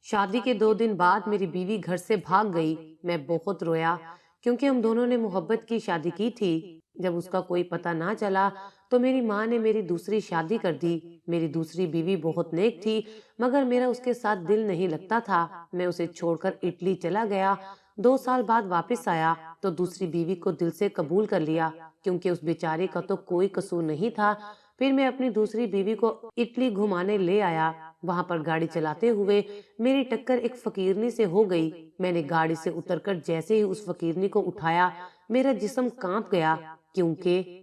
شادی کے 2 دن بعد میری بیوی گھر سے بھاگ گئی۔ میں بہت رویا کیونکہ ہم دونوں نے محبت کی شادی کی تھی۔ جب اس کا کوئی پتہ نہ چلا تو میری ماں نے میری دوسری شادی کر دی۔ میری دوسری بیوی بہت نیک تھی مگر میرا اس کے ساتھ دل نہیں لگتا تھا۔ میں اسے چھوڑ کر اٹلی چلا گیا۔ 2 سال بعد واپس آیا تو دوسری بیوی کو دل سے قبول کر لیا کیونکہ اس بیچاری کا تو کوئی قصور نہیں تھا۔ پھر میں اپنی دوسری بیوی کو اٹلی گھمانے لے آیا۔ وہاں پر گاڑی چلاتے ہوئے میری ٹکر ایک فقیرنی سے ہو گئی۔ میں نے گاڑی سے اتر کر جیسے ہی اس فقیرنی کو اٹھایا میرا جسم کانپ گیا کیونکہ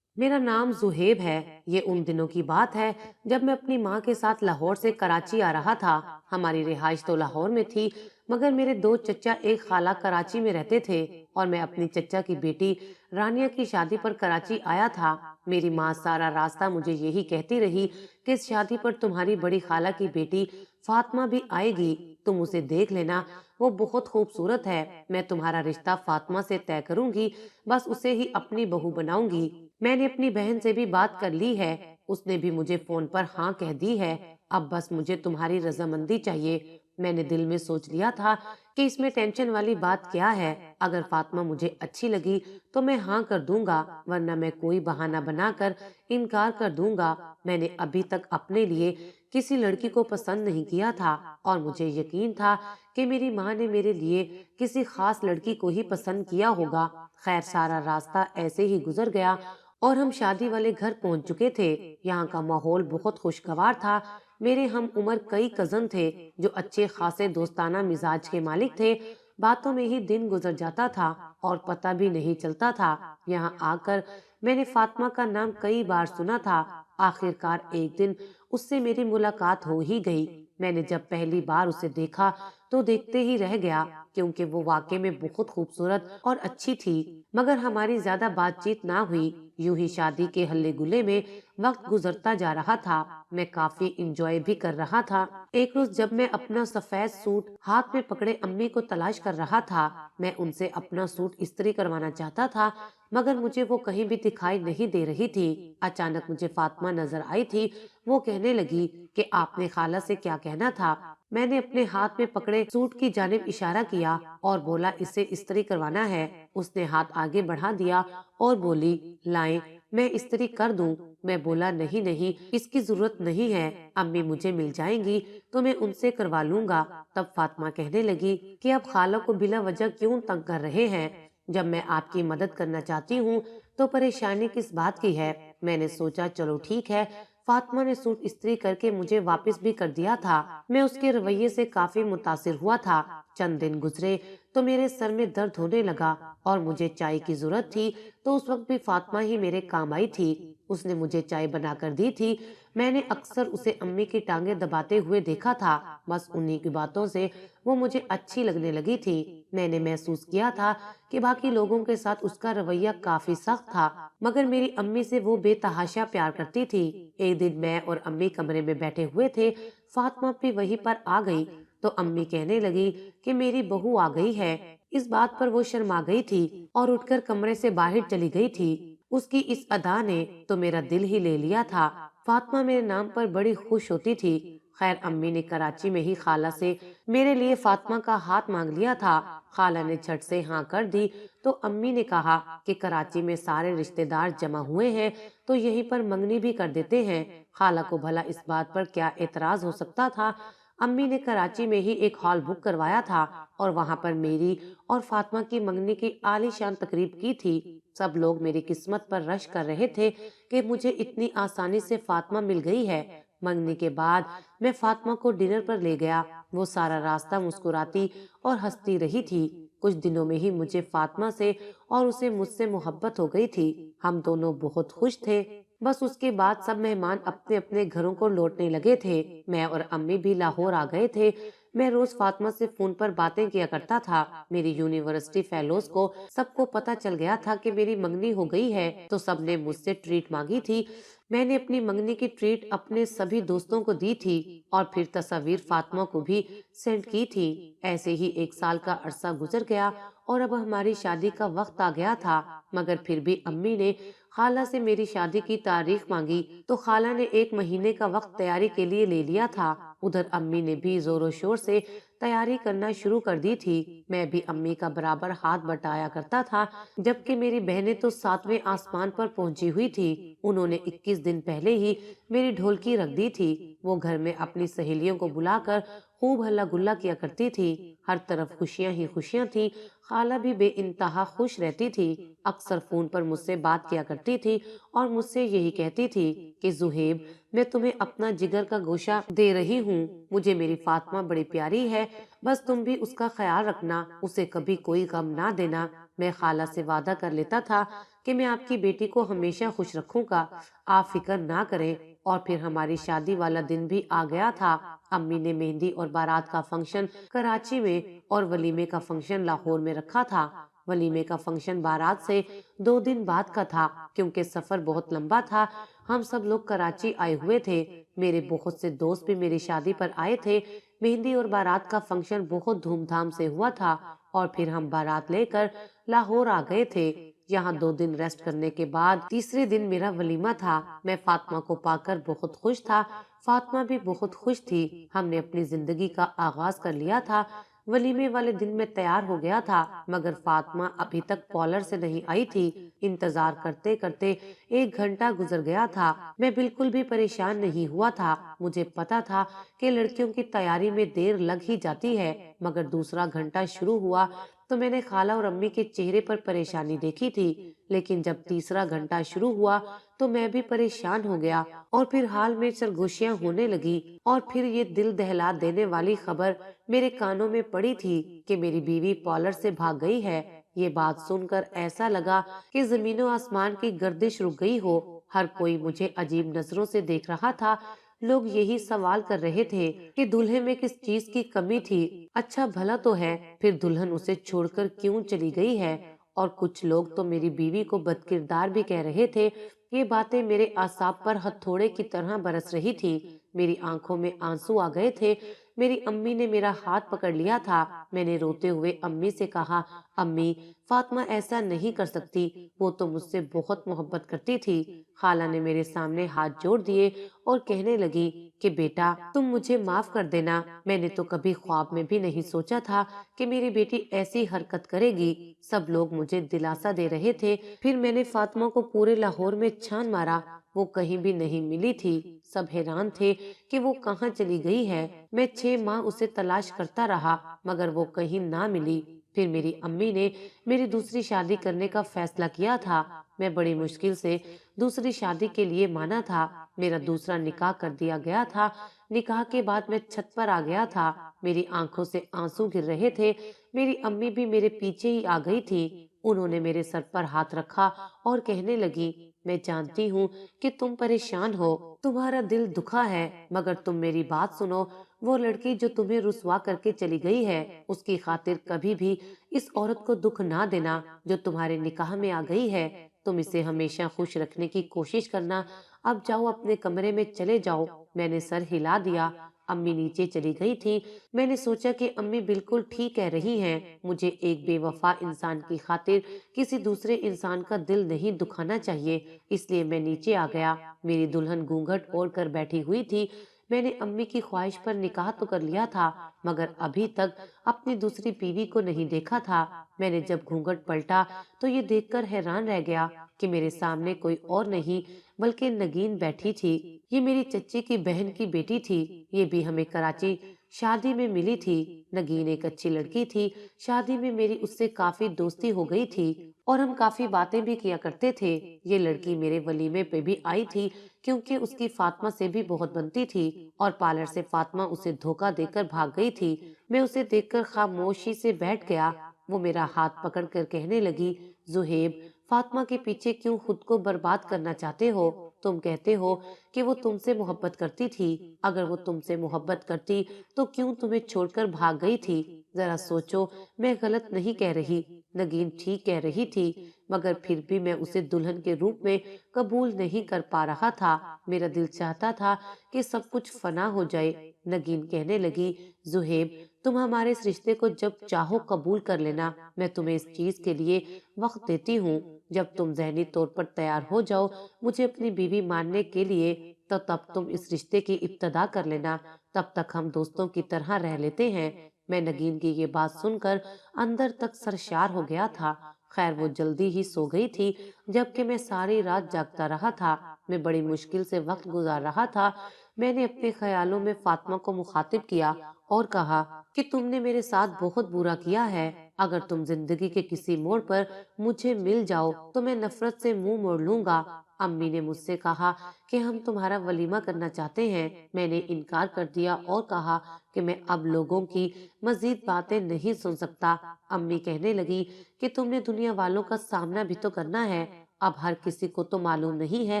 میرا نام زہیب ہے۔ یہ ان دنوں کی بات ہے جب میں اپنی ماں کے ساتھ لاہور سے کراچی آ رہا تھا۔ ہماری رہائش تو لاہور میں تھی مگر میرے 2 چچا ایک خالہ کراچی میں رہتے تھے اور میں اپنی چچا کی بیٹی رانیہ کی شادی پر کراچی آیا تھا۔ میری ماں سارا راستہ مجھے یہی کہتی رہی کہ اس شادی پر تمہاری بڑی خالہ کی بیٹی فاطمہ بھی آئے گی، تم اسے دیکھ لینا، وہ بہت خوبصورت ہے، میں تمہارا رشتہ فاطمہ سے طے کروں گی، بس اسے ہی اپنی بہو بناؤں گی۔ میں نے اپنی بہن سے بھی بات کر لی ہے، اس نے بھی مجھے فون پر ہاں کہہ دی ہے، اب بس مجھے تمہاری رضامندی چاہیے۔ میں نے دل میں سوچ لیا تھا کہ اس میں ٹینشن والی بات کیا ہے، اگر فاطمہ مجھے اچھی لگی تو میں ہاں کر دوں گا ورنہ میں کوئی بہانہ بنا کر انکار کر دوں گا۔ میں نے ابھی تک اپنے لیے کسی لڑکی کو پسند نہیں کیا تھا اور مجھے یقین تھا کہ میری ماں نے میرے لیے کسی خاص لڑکی کو ہی پسند کیا ہوگا۔ خیر سارا راستہ ایسے ہی گزر گیا اور ہم شادی والے گھر پہنچ چکے تھے۔ یہاں کا ماحول بہت خوشگوار تھا۔ میرے ہم عمر کئی کزن تھے جو اچھے خاصے دوستانہ مزاج کے مالک تھے۔ باتوں میں ہی دن گزر جاتا تھا اور پتہ بھی نہیں چلتا تھا۔ یہاں آ کر میں نے فاطمہ کا نام کئی بار سنا تھا۔ آخر کار ایک دن اس سے میری ملاقات ہو ہی گئی۔ میں نے جب پہلی بار اسے دیکھا تو دیکھتے ہی رہ گیا کیونکہ وہ واقعے میں بہت خوبصورت اور اچھی تھی، مگر ہماری زیادہ بات چیت نہ ہوئی۔ یوں ہی شادی کے ہلے گلے میں وقت گزرتا جا رہا تھا۔ میں کافی انجوائے بھی کر رہا تھا۔ ایک روز جب میں اپنا سفید سوٹ ہاتھ میں پکڑے امی کو تلاش کر رہا تھا، میں ان سے اپنا سوٹ استری کروانا چاہتا تھا مگر مجھے وہ کہیں بھی دکھائی نہیں دے رہی تھی۔ اچانک مجھے فاطمہ نظر آئی تھی۔ وہ کہنے لگی کہ آپ نے خالہ سے کیا کہنا تھا؟ میں نے اپنے ہاتھ میں پکڑے سوٹ کی جانب اشارہ کیا اور بولا اسے استری کروانا ہے۔ اس نے ہاتھ آگے بڑھا دیا اور بولی لائیں میں استری کر دوں۔ میں بولا نہیں نہیں اس کی ضرورت نہیں ہے، امی مجھے مل جائیں گی تو میں ان سے کروا لوں گا۔ تب فاطمہ کہنے لگی کہ اب خالہ کو بلا وجہ کیوں تنگ کر رہے ہیں؟ جب میں آپ کی مدد کرنا چاہتی ہوں تو پریشانی کس بات کی ہے؟ میں نے سوچا چلو ٹھیک ہے۔ فاطمہ نے سوٹ استری کر کے مجھے واپس بھی کر دیا تھا۔ میں اس کے رویے سے کافی متاثر ہوا تھا۔ چند دن گزرے تو میرے سر میں درد ہونے لگا اور مجھے چائے کی ضرورت تھی تو اس وقت بھی فاطمہ ہی میرے کام آئی تھی۔ اس نے مجھے چائے بنا کر دی تھی۔ میں نے اکثر اسے امی کی ٹانگیں دباتے ہوئے دیکھا تھا، بس انہی کی باتوں سے وہ مجھے اچھی لگنے لگی تھی۔ میں نے محسوس کیا تھا کہ باقی لوگوں کے ساتھ اس کا رویہ کافی سخت تھا مگر میری امی سے وہ بے تحاشا پیار کرتی تھی۔ ایک دن میں اور امی کمرے میں بیٹھے ہوئے تھے، فاطمہ بھی وہیں پر آ گئی تو امی کہنے لگی کہ میری بہو آ گئی ہے۔ اس بات پر وہ شرما گئی تھی اور اٹھ کر کمرے سے باہر چلی گئی تھی۔ اس کی اس ادا نے تو میرا دل ہی لے لیا تھا۔ فاطمہ میرے نام پر بڑی خوش ہوتی تھی۔ خیر امی نے کراچی میں ہی خالہ سے میرے لیے فاطمہ کا ہاتھ مانگ لیا تھا۔ خالہ نے جھٹ سے ہاں کر دی تو امی نے کہا کہ کراچی میں سارے رشتہ دار جمع ہوئے ہیں تو یہیں پر منگنی بھی کر دیتے ہیں۔ خالہ کو بھلا اس بات پر کیا اعتراض ہو سکتا تھا؟ امی نے کراچی میں ہی ایک ہال بک کروایا تھا اور وہاں پر میری اور فاطمہ کی منگنی کی عالی شان تقریب کی تھی۔ سب لوگ میری قسمت پر رشک کر رہے تھے کہ مجھے اتنی آسانی سے فاطمہ مل گئی ہے۔ منگنی کے بعد میں فاطمہ کو ڈنر پر لے گیا۔ وہ سارا راستہ مسکراتی اور ہنستی رہی تھی۔ کچھ دنوں میں ہی مجھے فاطمہ سے اور اسے مجھ سے محبت ہو گئی تھی۔ ہم دونوں بہت خوش تھے۔ بس اس کے بعد سب مہمان اپنے اپنے گھروں کو لوٹنے لگے تھے۔ میں اور امی بھی لاہور آ گئے تھے۔ میں روز فاطمہ سے فون پر باتیں کیا کرتا تھا۔ میری یونیورسٹی فیلوز کو سب کو پتہ چل گیا تھا کہ میری منگنی ہو گئی ہے تو سب نے مجھ سے ٹریٹ مانگی تھی۔ میں نے اپنی منگنی کی ٹریٹ اپنے سبھی دوستوں کو دی تھی اور پھر تصاویر فاطمہ کو بھی سینڈ کی تھی۔ ایسے ہی 1 سال کا عرصہ گزر گیا اور اب ہماری شادی کا وقت آ گیا تھا مگر پھر بھی امی نے خالہ سے میری شادی کی تاریخ مانگی تو خالہ نے 1 مہینے کا وقت تیاری کے لیے لے لیا تھا۔ ادھر امی نے بھی زور و شور سے تیاری کرنا شروع کر دی تھی۔ میں بھی امی کا برابر ہاتھ بٹایا کرتا تھا، جبکہ میری بہنیں تو 7ویں آسمان پر پہنچی ہوئی تھی۔ انہوں نے 21 دن پہلے ہی میری ڈھولکی رکھ دی تھی۔ وہ گھر میں اپنی سہیلیوں کو بلا کر خوب ہلا گلا کیا کرتی تھی۔ ہر طرف خوشیاں ہی خوشیاں تھی۔ خالہ بھی بے انتہا خوش رہتی تھی، اکثر فون پر مجھ سے بات کیا کرتی تھی اور مجھ سے یہی کہتی تھی کہ زہیب، میں تمہیں اپنا جگر کا گوشہ دے رہی ہوں، مجھے میری فاطمہ بڑی پیاری ہے، بس تم بھی اس کا خیال رکھنا، اسے کبھی کوئی غم نہ دینا۔ میں خالہ سے وعدہ کر لیتا تھا کہ میں آپ کی بیٹی کو ہمیشہ خوش رکھوں گا، آپ فکر نہ کریں۔ اور پھر ہماری شادی والا دن بھی آ گیا تھا۔ امی نے مہندی اور بارات کا فنکشن کراچی میں اور ولیمے کا فنکشن لاہور میں رکھا تھا۔ ولیمے کا فنکشن بارات سے 2 دن بعد کا تھا، کیونکہ سفر بہت لمبا تھا۔ ہم سب لوگ کراچی آئے ہوئے تھے، میرے بہت سے دوست بھی میری شادی پر آئے تھے۔ مہندی اور بارات کا فنکشن بہت دھوم دھام سے ہوا تھا اور پھر ہم بارات لے کر لاہور آ گئے تھے۔ یہاں 2 دن ریسٹ کرنے کے بعد تیسرے دن میرا ولیمہ تھا۔ میں فاطمہ کو پا کر بہت خوش تھا، فاطمہ بھی بہت خوش تھی۔ ہم نے اپنی زندگی کا آغاز کر لیا تھا۔ ولیمے والے دن میں تیار ہو گیا تھا، مگر فاطمہ ابھی تک پارلر سے نہیں آئی تھی۔ انتظار کرتے کرتے 1 گھنٹہ گزر گیا تھا۔ میں بالکل بھی پریشان نہیں ہوا تھا، مجھے پتا تھا کہ لڑکیوں کی تیاری میں دیر لگ ہی جاتی ہے، مگر دوسرا گھنٹہ شروع ہوا تو میں نے خالہ اور امی کے چہرے پر پریشانی دیکھی تھی، لیکن جب تیسرا گھنٹہ شروع ہوا تو میں بھی پریشان ہو گیا اور پھر حال میں سرگوشیاں ہونے لگی۔ اور پھر یہ دل دہلا دینے والی خبر میرے کانوں میں پڑی تھی کہ میری بیوی پارلر سے بھاگ گئی ہے۔ یہ بات سن کر ایسا لگا کہ زمین و آسمان کی گردش رک گئی ہو۔ ہر کوئی مجھے عجیب نظروں سے دیکھ رہا تھا۔ لوگ یہی سوال کر رہے تھے کہ دلہے میں کس چیز کی کمی تھی، اچھا بھلا تو ہے، پھر دلہن اسے چھوڑ کر کیوں چلی گئی ہے۔ اور کچھ لوگ تو میری بیوی کو بد کردار بھی کہہ رہے تھے۔ یہ باتیں میرے اعصاب پر ہتھوڑے کی طرح برس رہی تھی۔ میری آنکھوں میں آنسو آ گئے تھے۔ میری امی نے میرا ہاتھ پکڑ لیا تھا۔ میں نے روتے ہوئے امی سے کہا، امی، فاطمہ ایسا نہیں کر سکتی، وہ تو مجھ سے بہت محبت کرتی تھی۔ خالہ نے میرے سامنے ہاتھ جوڑ دیے اور کہنے لگی کہ بیٹا، تم مجھے معاف کر دینا، میں نے تو کبھی خواب میں بھی نہیں سوچا تھا کہ میری بیٹی ایسی حرکت کرے گی۔ سب لوگ مجھے دلاسا دے رہے تھے۔ پھر میں نے فاطمہ کو پورے لاہور میں چھان مارا، وہ کہیں بھی نہیں ملی تھی۔ سب حیران تھے کہ وہ کہاں چلی گئی ہے۔ میں 6 ماہ اسے تلاش کرتا رہا، مگر وہ کہیں نہ ملی۔ پھر میری امی نے میری دوسری شادی کرنے کا فیصلہ کیا تھا۔ میں بڑی مشکل سے دوسری شادی کے لیے مانا تھا۔ میرا دوسرا نکاح کر دیا گیا تھا۔ نکاح کے بعد میں چھت پر آ گیا تھا۔ میری آنکھوں سے آنسو گر رہے تھے۔ میری امی بھی میرے پیچھے ہی آ گئی تھی۔ انہوں نے میرے سر پر ہاتھ رکھا اور کہنے لگی، میں جانتی ہوں کہ تم پریشان ہو، تمہارا دل دکھا ہے، مگر تم میری بات سنو، وہ لڑکی جو تمہیں رسوا کر کے چلی گئی ہے، اس کی خاطر کبھی بھی اس عورت کو دکھ نہ دینا جو تمہارے نکاح میں آ گئی ہے۔ تم اسے ہمیشہ خوش رکھنے کی کوشش کرنا۔ اب جاؤ، اپنے کمرے میں چلے جاؤ۔ میں نے سر ہلا دیا۔ امی نیچے چلی گئی تھی۔ میں نے سوچا کہ امی بالکل ٹھیک کہہ رہی ہیں، مجھے ایک بے وفا انسان کی خاطر کسی دوسرے انسان کا دل نہیں دکھانا چاہیے، اس لیے میں نیچے آ گیا۔ میری دلہن گھونگھٹ اوڑھ کر بیٹھی ہوئی تھی۔ میں نے امی کی خواہش پر نکاح تو کر لیا تھا، مگر ابھی تک اپنی دوسری بیوی کو نہیں دیکھا تھا۔ میں نے جب گھونگھٹ پلٹا تو یہ دیکھ کر حیران رہ گیا کہ میرے سامنے کوئی اور نہیں بلکہ نگین بیٹھی تھی۔ یہ میری چچی کی بہن کی بیٹی تھی۔ یہ بھی ہمیں کراچی شادی میں ملی تھی۔ نگین ایک اچھی لڑکی تھی۔ شادی میں میری اس سے کافی دوستی ہو گئی تھی اور ہم کافی باتیں بھی کیا کرتے تھے۔ یہ لڑکی میرے ولیمے پہ بھی آئی تھی کیونکہ اس کی فاطمہ سے بھی بہت بنتی تھی اور پارلر سے فاطمہ اسے دھوکہ دے کر بھاگ گئی تھی۔ میں اسے دیکھ کر خاموشی سے بیٹھ گیا۔ وہ میرا ہاتھ پکڑ کر کہنے لگی، زہیب، فاطمہ کے پیچھے کیوں خود کو برباد کرنا چاہتے ہو؟ تم کہتے ہو کہ وہ تم سے محبت کرتی تھی، اگر وہ تم سے محبت کرتی تو کیوں تمہیں چھوڑ کر بھاگ گئی تھی؟ ذرا سوچو، میں غلط نہیں کہہ رہی، نگین ٹھیک کہہ رہی تھی، مگر پھر بھی میں اسے دلہن کے روپ میں قبول نہیں کر پا رہا تھا۔ میرا دل چاہتا تھا کہ سب کچھ فنا ہو جائے۔ نگین کہنے لگی، زہیب، تم ہمارے اس رشتے کو جب چاہو قبول کر لینا، میں تمہیں اس چیز کے لیے وقت دیتی ہوں۔ جب تم ذہنی طور پر تیار ہو جاؤ مجھے اپنی بیوی ماننے کے لیے تو تب تم اس رشتے کی ابتدا کر لینا، تب تک ہم دوستوں کی طرح رہ لیتے ہیں۔ میں نگین کی یہ بات سن کر اندر تک سرشار ہو گیا تھا۔ خیر وہ جلدی ہی سو گئی تھی، جبکہ میں ساری رات جاگتا رہا تھا۔ میں بڑی مشکل سے وقت گزار رہا تھا۔ میں نے اپنے خیالوں میں فاطمہ کو مخاطب کیا اور کہا کہ تم نے میرے ساتھ بہت برا کیا ہے۔ اگر تم زندگی کے کسی موڑ پر مجھے مل جاؤ تو میں نفرت سے منہ موڑ لوں گا۔ امی نے مجھ سے کہا کہ ہم تمہارا ولیمہ کرنا چاہتے ہیں۔ میں نے انکار کر دیا اور کہا کہ میں اب لوگوں کی مزید باتیں نہیں سن سکتا۔ امی کہنے لگی کہ تم نے دنیا والوں کا سامنا بھی تو کرنا ہے۔ اب ہر کسی کو تو معلوم نہیں ہے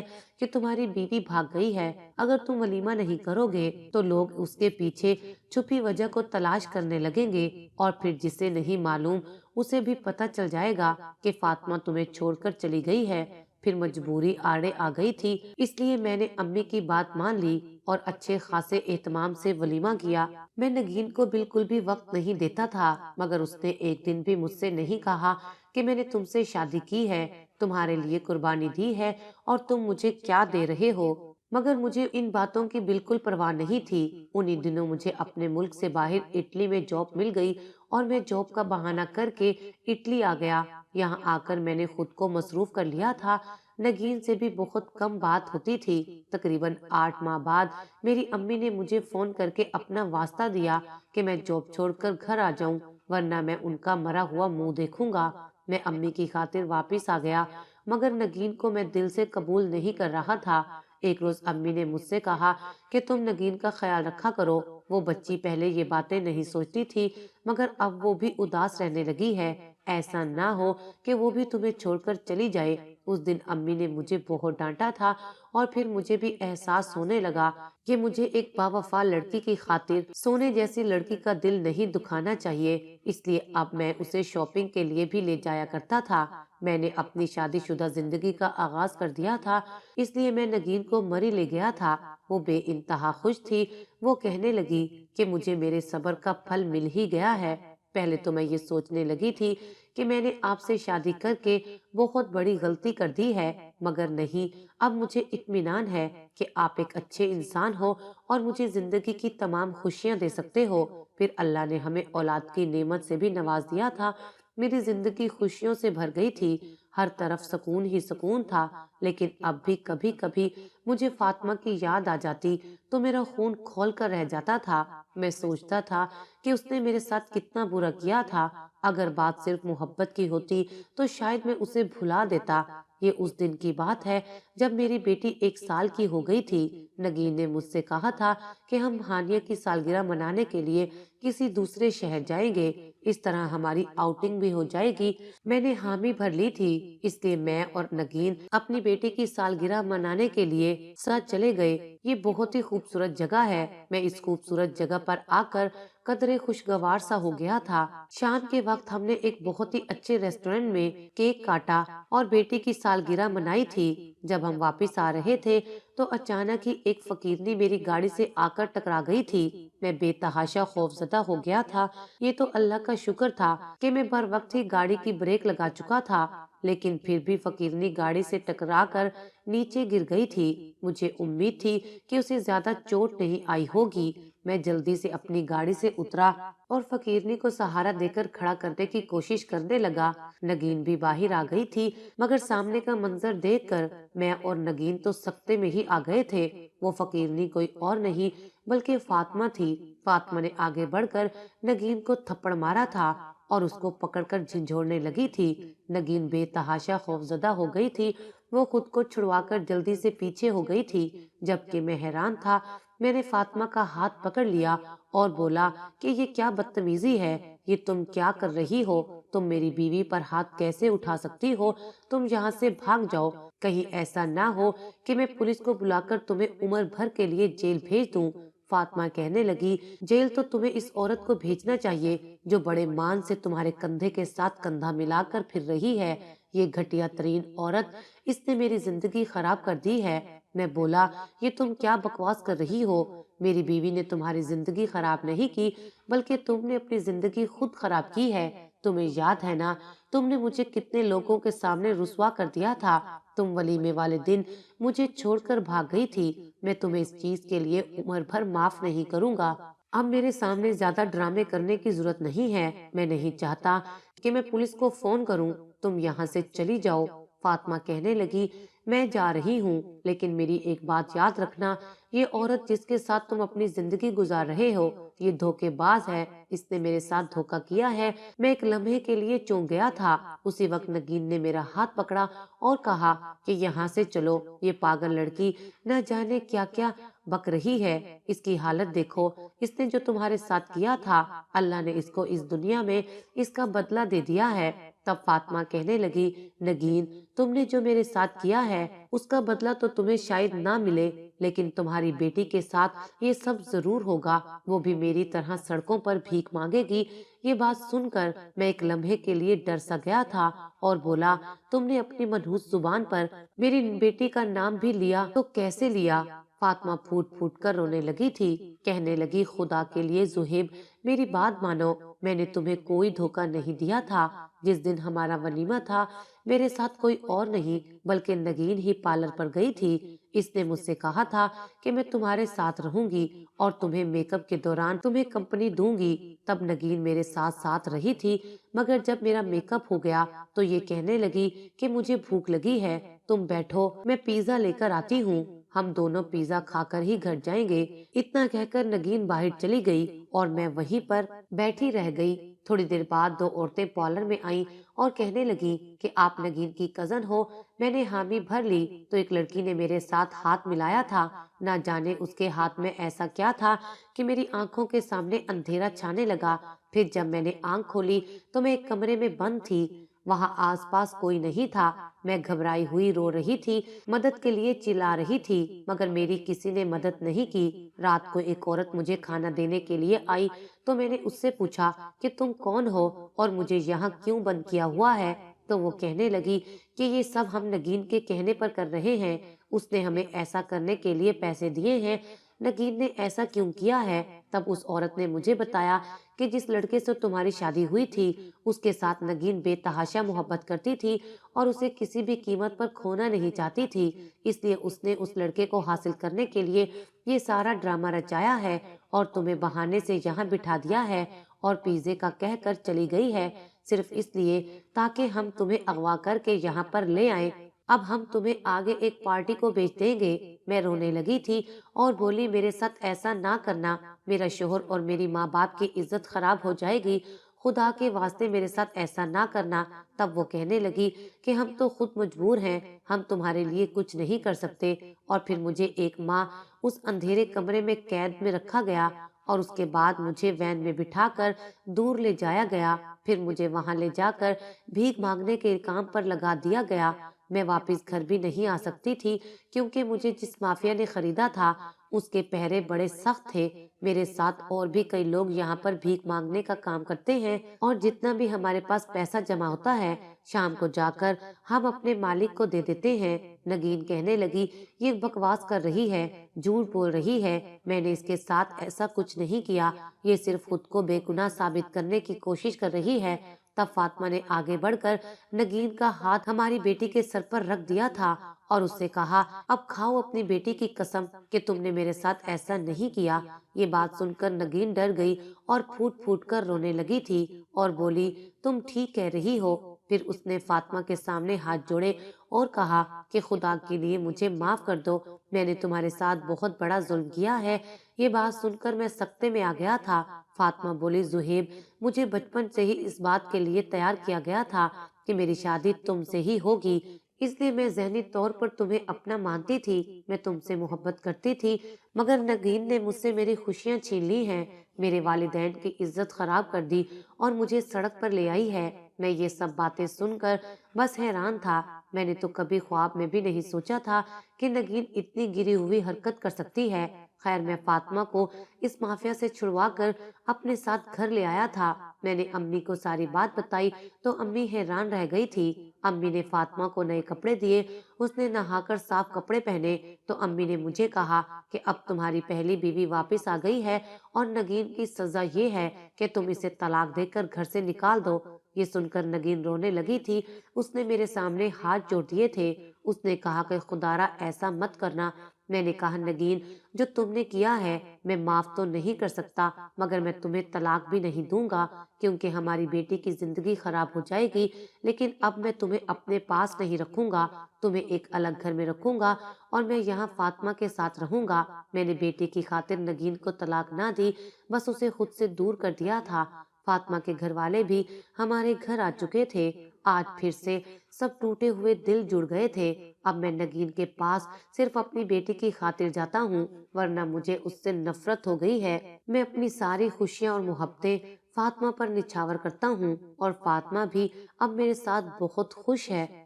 کہ تمہاری بیوی بھاگ گئی ہے۔ اگر تم ولیمہ نہیں کرو گے تو لوگ اس کے پیچھے چھپی وجہ کو تلاش کرنے لگیں گے، اور پھر جسے نہیں معلوم اسے بھی پتہ چل جائے گا کہ فاطمہ تمہیں چھوڑ کر چلی گئی ہے۔ پھر مجبوری آڑے آ گئی تھی، اس لیے میں نے امی کی بات مان لی اور اچھے خاصے اہتمام سے ولیمہ کیا۔ میں نگین کو بالکل بھی وقت نہیں دیتا تھا، مگر اس نے ایک دن بھی مجھ سے نہیں کہا کہ میں نے تم سے شادی کی ہے، تمہارے لیے قربانی دی ہے اور تم مجھے کیا دے رہے ہو۔ مگر مجھے ان باتوں کی بالکل پرواہ نہیں تھی۔ انہی دنوں مجھے اپنے ملک سے باہر اٹلی میں جاب مل گئی اور میں جاب کا بہانہ کر کے اٹلی آ گیا۔ یہاں آ کر میں نے خود کو مصروف کر لیا تھا۔ نگین سے بھی بہت کم بات ہوتی تھی۔ تقریباً 8 ماہ بعد میری امی نے مجھے فون کر کے اپنا واسطہ دیا کہ میں جاب چھوڑ کر گھر آ جاؤں، ورنہ میں ان کا مرا ہوا منہ دیکھوں گا۔ میں امی کی خاطر واپس آ گیا، مگر نگین کو میں دل سے قبول نہیں کر رہا تھا۔ ایک روز امی نے مجھ سے کہا کہ تم نگین کا خیال رکھا کرو۔ وہ بچی پہلے یہ باتیں نہیں سوچتی تھی، مگر اب وہ بھی اداس رہنے لگی ہے۔ ایسا نہ ہو کہ وہ بھی تمہیں چھوڑ کر چلی جائے۔ اس دن امی نے مجھے بہت ڈانٹا تھا، اور پھر مجھے بھی احساس ہونے لگا کہ مجھے ایک باوفا لڑکی کی خاطر سونے جیسی لڑکی کا دل نہیں دکھانا چاہیے۔ اس لیے اب میں اسے شاپنگ کے لیے بھی لے جایا کرتا تھا۔ میں نے اپنی شادی شدہ زندگی کا آغاز کر دیا تھا، اس لیے میں نگین کو مری لے گیا تھا۔ وہ بے انتہا خوش تھی۔ وہ کہنے لگی کہ مجھے میرے صبر کا پھل مل ہی گیا ہے۔ پہلے تو میں یہ سوچنے لگی تھی کہ میں نے آپ سے شادی کر کے بہت بڑی غلطی کر دی ہے، مگر نہیں، اب مجھے اطمینان ہے کہ آپ ایک اچھے انسان ہو اور مجھے زندگی کی تمام خوشیاں دے سکتے ہو۔ پھر اللہ نے ہمیں اولاد کی نعمت سے بھی نواز دیا تھا۔ میری زندگی خوشیوں سے بھر گئی تھی، ہر طرف سکون ہی سکون تھا۔ لیکن اب بھی کبھی کبھی مجھے فاطمہ کی یاد آ جاتی تو میرا خون کھول کر رہ جاتا تھا۔ میں سوچتا تھا کہ اس نے میرے ساتھ کتنا برا کیا تھا۔ اگر بات صرف محبت کی ہوتی تو شاید میں اسے بھلا دیتا۔ یہ اس دن کی بات ہے جب میری بیٹی 1 سال کی ہو گئی تھی۔ نگین نے مجھ سے کہا تھا کہ ہم ہانیہ کی سالگرہ منانے کے لیے کسی دوسرے شہر جائیں گے، اس طرح ہماری آؤٹنگ بھی ہو جائے گی۔ میں نے حامی بھر لی تھی، اس لیے میں اور نگین اپنی بیٹی کی سالگرہ منانے کے لیے ساتھ چلے گئے۔ یہ بہت ہی خوبصورت جگہ ہے۔ میں اس خوبصورت جگہ پر آ کر قدرے خوشگوار سا ہو گیا تھا۔ شام کے وقت ہم نے ایک بہت ہی اچھے ریسٹورنٹ میں کیک کاٹا اور بیٹی کی سالگرہ منائی تھی۔ جب ہم واپس آ رہے تھے تو اچانک ہی ایک فقیرنی میری گاڑی سے آ کر ٹکرا گئی تھی۔ میں بے تحاشا خوفزدہ ہو گیا تھا۔ یہ تو اللہ کا شکر تھا کہ میں بر وقت ہی گاڑی کی بریک لگا چکا تھا، لیکن پھر بھی فقیرنی گاڑی سے ٹکرا کر نیچے گر گئی تھی۔ مجھے امید تھی کہ اسے زیادہ چوٹ نہیں آئی ہوگی۔ میں جلدی سے اپنی گاڑی سے اترا اور فقیرنی کو سہارا دے کر کھڑا کرنے کی کوشش کرنے لگا۔ نگین بھی باہر آ گئی تھی، مگر سامنے کا منظر دیکھ کر میں اور نگین تو سکتے میں ہی آ گئے تھے۔ وہ فقیرنی کوئی اور نہیں بلکہ فاطمہ تھی۔ فاطمہ نے آگے بڑھ کر نگین کو تھپڑ مارا تھا اور اس کو پکڑ کر جھنجھوڑنے لگی تھی۔ نگین بے تحاشا خوفزدہ ہو گئی تھی۔ وہ خود کو چھڑوا کر جلدی سے پیچھے ہو گئی تھی، جبکہ میں حیران تھا۔ میں نے فاطمہ کا ہاتھ پکڑ لیا اور بولا کہ یہ کیا بدتمیزی ہے، یہ تم کیا کر رہی ہو؟ تم میری بیوی پر ہاتھ کیسے اٹھا سکتی ہو؟ تم یہاں سے بھاگ جاؤ، کہیں ایسا نہ ہو کہ میں پولیس کو بلا کر تمہیں عمر بھر کے لیے جیل بھیج دوں۔ فاطمہ کہنے لگی، جیل تو تمہیں اس عورت کو بھیجنا چاہیے جو بڑے مان سے تمہارے کندھے کے ساتھ کندھا ملا کر پھر رہی ہے۔ یہ گھٹیا ترین عورت، اس نے میری زندگی خراب کر دی ہے۔ میں بولا، یہ تم کیا بکواس کر رہی ہو؟ میری بیوی نے تمہاری زندگی خراب نہیں کی، بلکہ تم نے اپنی زندگی خود خراب کی ہے۔ تمہیں یاد ہے نا، تم نے مجھے کتنے لوگوں کے سامنے رسوا کر دیا تھا۔ تم ولیمے والے دن مجھے چھوڑ کر بھاگ گئی تھی۔ میں تمہیں اس چیز کے لیے عمر بھر معاف نہیں کروں گا۔ اب میرے سامنے زیادہ ڈرامے کرنے کی ضرورت نہیں ہے۔ میں نہیں چاہتا کہ میں پولیس کو فون کروں۔ تم یہاں سے چلی جاؤ۔ فاطمہ کہنے لگی، میں جا رہی ہوں، لیکن میری ایک بات یاد رکھنا، یہ عورت جس کے ساتھ تم اپنی زندگی گزار رہے ہو، یہ دھوکے باز ہے۔ اس نے میرے ساتھ دھوکا کیا ہے۔ میں ایک لمحے کے لیے چونک گیا تھا۔ اسی وقت نگین نے میرا ہاتھ پکڑا اور کہا کہ یہاں سے چلو، یہ پاگل لڑکی نہ جانے کیا کیا بک رہی ہے۔ اس کی حالت دیکھو، اس نے جو تمہارے ساتھ کیا تھا، اللہ نے اس کو اس دنیا میں اس کا بدلہ دے دیا ہے۔ تب فاطمہ کہنے لگی، نگین، تم نے جو میرے ساتھ کیا ہے اس کا بدلہ تو تمہیں شاید نہ ملے، لیکن تمہاری بیٹی کے ساتھ یہ سب ضرور ہوگا۔ وہ بھی میری طرح سڑکوں پر بھیک مانگے گی۔ یہ بات سن کر میں ایک لمحے کے لیے ڈر سا گیا تھا اور بولا، تم نے اپنی منحوس زبان پر میری بیٹی کا نام بھی لیا تو کیسے لیا؟ فاطمہ پھوٹ پھوٹ کر رونے لگی تھی۔ کہنے لگی، خدا کے لیے زہیب، میری بات مانو، میں نے تمہیں کوئی دھوکہ نہیں دیا تھا۔ جس دن ہمارا ولیمہ تھا، میرے ساتھ کوئی اور نہیں بلکہ نگین ہی پارلر پر گئی تھی۔ اس نے مجھ سے کہا تھا کہ میں تمہارے ساتھ رہوں گی اور تمہیں میک اپ کے دوران تمہیں کمپنی دوں گی۔ تب نگین میرے ساتھ رہی تھی، مگر جب میرا میک اپ ہو گیا تو یہ کہنے لگی کہ مجھے بھوک لگی ہے، تم بیٹھو، میں پیزا لے کر آتی ہوں، ہم دونوں پیزا کھا کر ہی گھر جائیں گے۔ اتنا کہہ کر نگین باہر چلی گئی اور میں وہیں پر بیٹھی رہ گئی۔ تھوڑی دیر بعد دو عورتیں پارلر میں آئیں اور کہنے لگی کہ آپ نگین کی کزن ہو۔ میں نے حامی بھر لی تو ایک لڑکی نے میرے ساتھ ہاتھ ملایا تھا۔ نہ جانے اس کے ہاتھ میں ایسا کیا تھا کہ میری آنکھوں کے سامنے اندھیرا چھانے لگا۔ پھر جب میں نے آنکھ کھولی تو میں ایک کمرے میں بند تھی۔ وہاں آس پاس کوئی نہیں تھا۔ میں گھبرائی ہوئی رو رہی تھی، مدد کے لیے چلا رہی تھی، مگر میری کسی نے مدد نہیں کی۔ رات کو ایک عورت مجھے کھانا دینے کے لیے آئی تو میں نے اس سے پوچھا کہ تم کون ہو اور مجھے یہاں کیوں بند کیا ہوا ہے؟ تو وہ کہنے لگی کہ یہ سب ہم نگین کے کہنے پر کر رہے ہیں، اس نے ہمیں ایسا کرنے کے لیے پیسے دیے ہیں۔ نگین نے ایسا کیوں کیا ہے؟ تب اس عورت نے مجھے بتایا کہ جس لڑکے سے تمہاری شادی ہوئی تھی، اس کے ساتھ نگین بے تحاشا محبت کرتی تھی اور اسے کسی بھی قیمت پر کھونا نہیں چاہتی تھی، اس لیے اس نے اس لڑکے کو حاصل کرنے کے لیے یہ سارا ڈرامہ رچایا ہے اور تمہیں بہانے سے یہاں بٹھا دیا ہے اور پیزے کا کہہ کر چلی گئی ہے، صرف اس لیے تاکہ ہم تمہیں اغوا کر کے یہاں پر لے آئیں۔ اب ہم تمہیں آگے ایک پارٹی کو بیچ دیں گے۔ میں رونے لگی تھی اور بولی، میرے ساتھ ایسا نہ کرنا، میرا شوہر اور میری ماں باپ کی عزت خراب ہو جائے گی، خدا کے واسطے میرے ساتھ ایسا نہ کرنا۔ تب وہ کہنے لگی کہ ہم تو خود مجبور ہیں، ہم تمہارے لیے کچھ نہیں کر سکتے۔ اور پھر مجھے ایک ماہ اس اندھیرے کمرے میں قید میں رکھا گیا اور اس کے بعد مجھے وین میں بٹھا کر دور لے جایا گیا، پھر مجھے وہاں لے جا کر بھیک مانگنے کے کام پر لگا دیا گیا۔ میں واپس گھر بھی نہیں آ سکتی تھی کیونکہ مجھے جس مافیا نے خریدا تھا اس کے پہرے بڑے سخت تھے۔ میرے ساتھ اور بھی کئی لوگ یہاں پر بھیک مانگنے کا کام کرتے ہیں اور جتنا بھی ہمارے پاس پیسہ جمع ہوتا ہے شام کو جا کر ہم اپنے مالک کو دے دیتے ہیں۔ نگین کہنے لگی، یہ بکواس کر رہی ہے، جھوٹ بول رہی ہے، میں نے اس کے ساتھ ایسا کچھ نہیں کیا، یہ صرف خود کو بے گناہ ثابت کرنے کی کوشش کر رہی ہے۔ تب فاطمہ نے آگے بڑھ کر نگین کا ہاتھ ہماری بیٹی کے سر پر رکھ دیا تھا اور اس سے کہا، اب کھاؤ اپنی بیٹی کی قسم کہ تم نے میرے ساتھ ایسا نہیں کیا۔ یہ بات سن کر نگین ڈر گئی اور پھوٹ پھوٹ کر رونے لگی تھی اور بولی، تم ٹھیک کہہ رہی ہو۔ پھر اس نے فاطمہ کے سامنے ہاتھ جوڑے اور کہا کہ خدا کے لیے مجھے معاف کر دو، میں نے تمہارے ساتھ بہت بڑا ظلم کیا ہے۔ یہ بات سن کر میں سکتے میں آ گیا تھا۔ فاطمہ بولی، زہیب، مجھے بچپن سے ہی اس بات کے لیے تیار کیا گیا تھا کہ میری شادی تم سے ہی ہوگی، اس لیے میں ذہنی طور پر تمہیں اپنا مانتی تھی، میں تم سے محبت کرتی تھی، مگر نگین نے مجھ سے میری خوشیاں چھین لی ہیں، میرے والدین کی عزت خراب کر دی اور مجھے سڑک پر لے آئی ہے۔ میں یہ سب باتیں سن کر بس حیران تھا۔ میں نے تو کبھی خواب میں بھی نہیں سوچا تھا کہ نگین اتنی گری ہوئی حرکت کر سکتی ہے۔ خیر، میں فاطمہ کو اس مافیا سے چھڑوا کر اپنے ساتھ گھر لے آیا تھا۔ میں نے امی کو ساری بات بتائی تو امی حیران رہ گئی تھی۔ امی نے فاطمہ کو نئے کپڑے دیے، اس نے نہا کر صاف کپڑے پہنے تو امی نے مجھے کہا کہ اب تمہاری پہلی بیوی واپس آ گئی ہے اور نگین کی سزا یہ ہے کہ تم اسے طلاق دے کر گھر سے نکال دو۔ یہ سن کر نگین رونے لگی تھی۔ اس نے میرے سامنے ہاتھ جوڑ دیے تھے۔ اس نے کہا کہ خدارا ایسا مت کرنا۔ میں نے کہا نگین، جو تم نے کیا ہے میں معاف تو نہیں کر سکتا، مگر میں تمہیں طلاق بھی نہیں دوں گا، کیونکہ ہماری بیٹی کی زندگی خراب ہو جائے گی، لیکن اب میں تمہیں اپنے پاس نہیں رکھوں گا، تمہیں ایک الگ گھر میں رکھوں گا اور میں یہاں فاطمہ کے ساتھ رہوں گا۔ میں نے بیٹی کی خاطر نگین کو طلاق نہ دی، بس اسے خود سے دور کر دیا تھا۔ فاطمہ کے گھر والے بھی ہمارے گھر آ چکے تھے۔ آج پھر سے سب ٹوٹے ہوئے دل جڑ گئے تھے۔ اب میں نگین کے پاس صرف اپنی بیٹی کی خاطر جاتا ہوں، ورنہ مجھے اس سے نفرت ہو گئی ہے۔ میں اپنی ساری خوشیاں اور محبتیں فاطمہ پر نچھاور کرتا ہوں، اور فاطمہ بھی اب میرے ساتھ بہت خوش ہے۔